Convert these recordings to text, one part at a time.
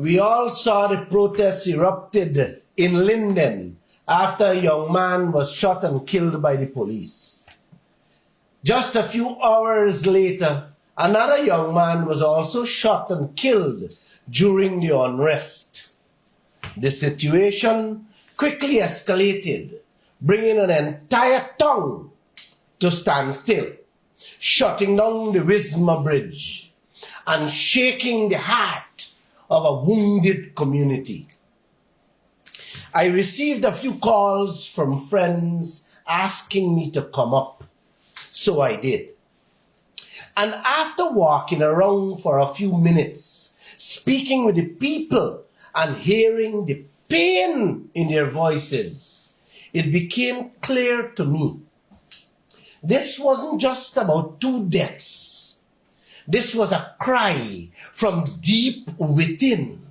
We all saw the protests erupted in Linden after a young man was shot and killed by the police. Just a few hours later, another young man was also shot and killed during the unrest. The situation quickly escalated, bringing an entire town to stand still, shutting down the Wisma Bridge and shaking the heart of a wounded community. I received a few calls from friends asking me to come up, so I did. And after walking around for a few minutes, speaking with the people and hearing the pain in their voices, it became clear to me this wasn't just about 2 deaths. This was a cry from deep within,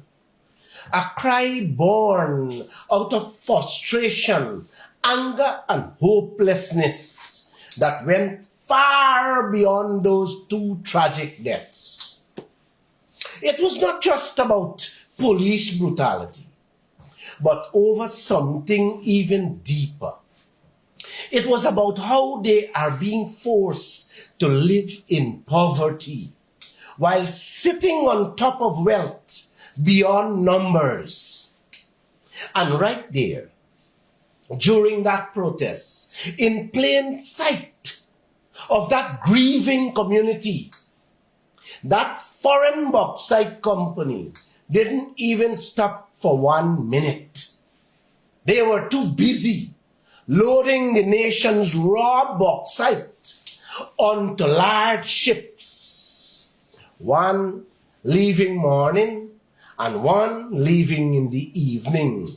a cry born out of frustration, anger, and hopelessness that went far beyond those 2 tragic deaths. It was not just about police brutality, but over something even deeper. It was about how they are being forced to live in poverty while sitting on top of wealth beyond numbers. And right there, during that protest, in plain sight of that grieving community, that foreign bauxite company didn't even stop for 1 minute. They were too busy loading the nation's raw bauxite onto large ships, one leaving morning and one leaving in the evening,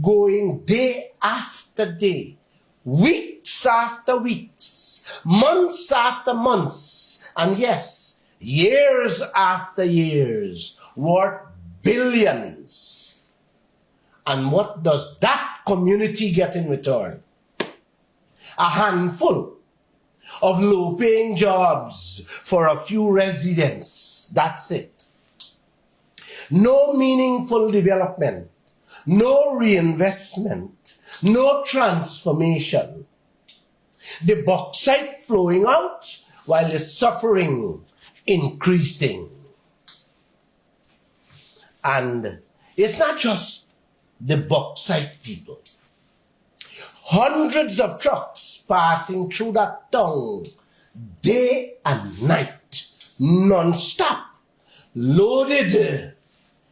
going day after day, weeks after weeks, months after months, and yes, years after years, worth billions. And what does that community get in return? A handful of low-paying jobs for a few residents. That's it. No meaningful development, no reinvestment, no transformation. The bauxite flowing out while the suffering increasing. And it's not just the bauxite people. Hundreds of trucks passing through that town day and night, non-stop, loaded,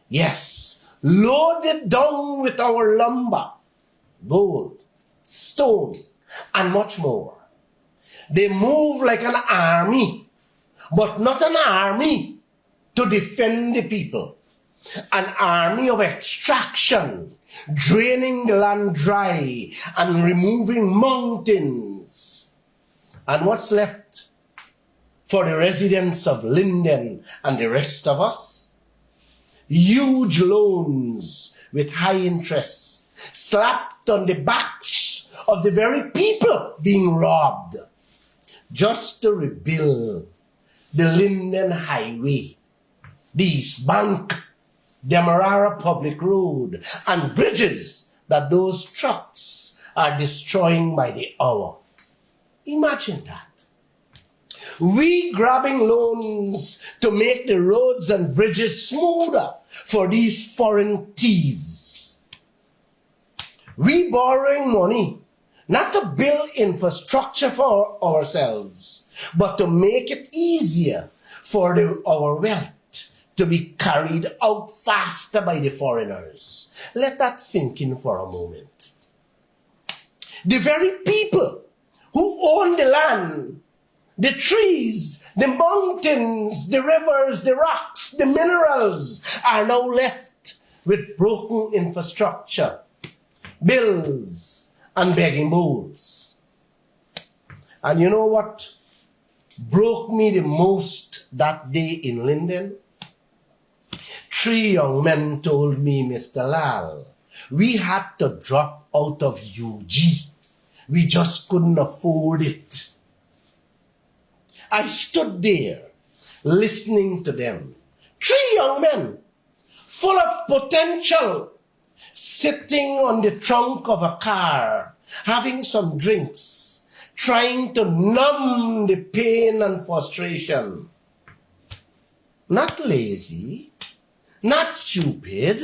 yes, loaded down with our lumber, gold, stone, and much more. They move like an army, but not an army to defend the people. An army of extraction, draining the land dry and removing mountains. And what's left for the residents of Linden and the rest of us? Huge loans with high interest, slapped on the backs of the very people being robbed, just to rebuild the Linden Highway, the East Bank, Demerara Public Road, and bridges that those trucks are destroying by the hour. Imagine that. We grabbing loans to make the roads and bridges smoother for these foreign thieves. We borrowing money not to build infrastructure for ourselves, but to make it easier for our wealth to be carried out faster by the foreigners. Let that sink in for a moment. The very people who own the land, the trees, the mountains, the rivers, the rocks, the minerals are now left with broken infrastructure, bills, and begging bowls. And you know what broke me the most that day in Linden? 3 young men told me, Mr. Lall, we had to drop out of UG. We just couldn't afford it. I stood there listening to them. 3 young men full of potential, sitting on the trunk of a car, having some drinks, trying to numb the pain and frustration. Not lazy, not stupid,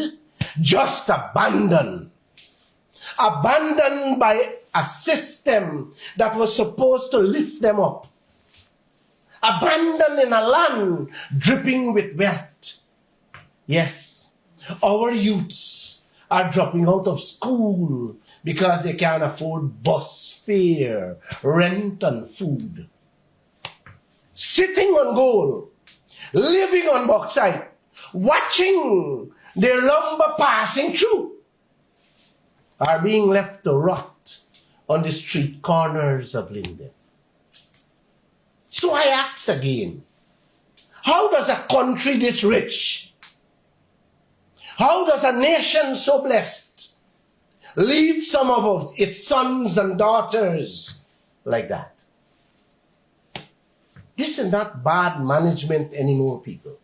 just abandoned. Abandoned by a system that was supposed to lift them up. Abandoned in a land dripping with wealth. Yes, our youths are dropping out of school because they can't afford bus fare, rent and food. Sitting on gold, living on bauxite, watching their lumber passing through, are being left to rot on the street corners of Linden. So I ask again, how does a country this rich, how does a nation so blessed leave some of its sons and daughters like that? This is not bad management anymore, people.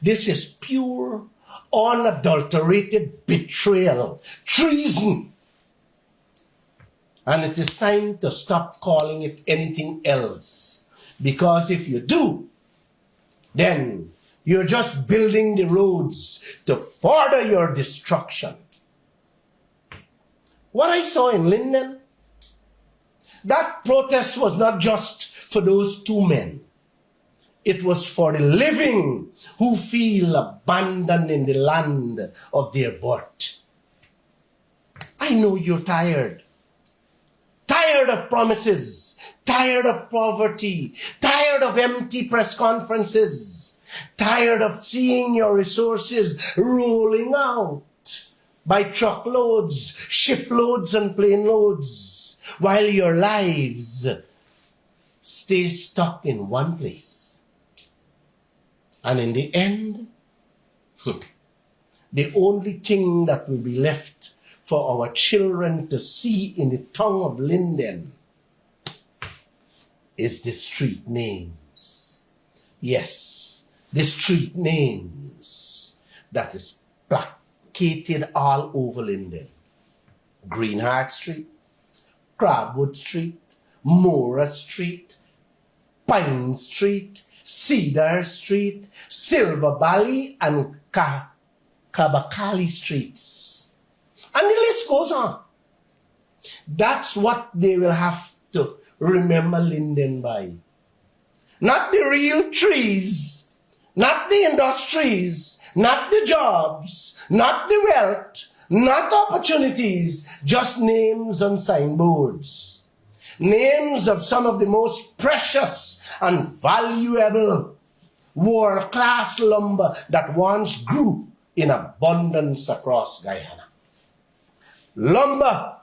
This is pure, unadulterated betrayal, treason. And it is time to stop calling it anything else. Because if you do, then you're just building the roads to further your destruction. What I saw in Linden, that protest was not just for those two men. It was for the living who feel abandoned in the land of their birth. I know you're tired. Tired of promises, tired of poverty, tired of empty press conferences, tired of seeing your resources rolling out by truckloads, shiploads and plane loads, while your lives stay stuck in one place. And in the end, the only thing that will be left for our children to see in the tongue of Linden is the street names. Yes, the street names that is placated all over Linden. Greenheart Street, Crabwood Street, Mora Street, Pine Street, Cedar Street, Silver Valley, and Kabakali Streets. And the list goes on. That's what they will have to remember Linden by. Not the real trees, not the industries, not the jobs, not the wealth, not opportunities, just names on signboards. Names of some of the most precious and valuable world-class lumber that once grew in abundance across Guyana. Lumber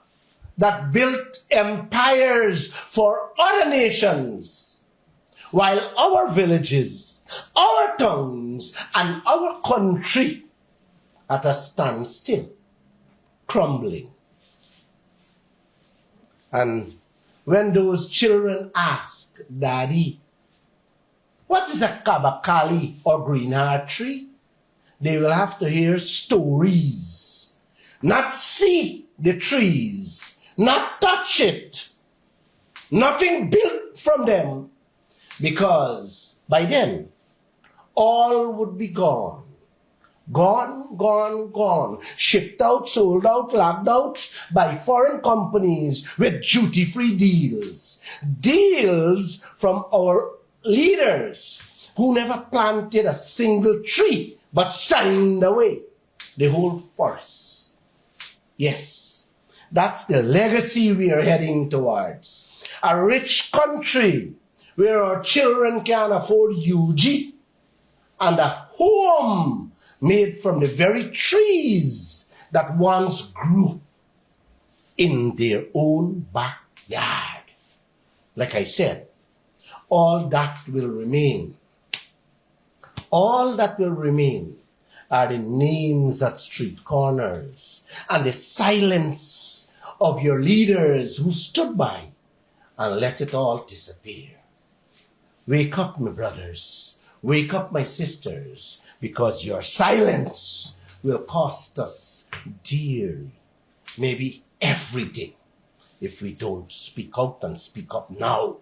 that built empires for other nations, while our villages, our towns, and our country at a standstill, crumbling. And when those children ask, Daddy, what is a kabakali or greenheart tree? They will have to hear stories, not see the trees, not touch it, nothing built from them, because by then all would be gone. Gone, gone, gone. Shipped out, sold out, locked out by foreign companies with duty-free deals. Deals from our leaders who never planted a single tree but signed away the whole forest. Yes, that's the legacy we are heading towards. A rich country where our children can afford UG and a home made from the very trees that once grew in their own backyard. Like I said, all that will remain. All that will remain are the names at street corners and the silence of your leaders who stood by and let it all disappear. Wake up, my brothers. Wake up, my sisters, because your silence will cost us dearly, maybe everything, if we don't speak out and speak up now.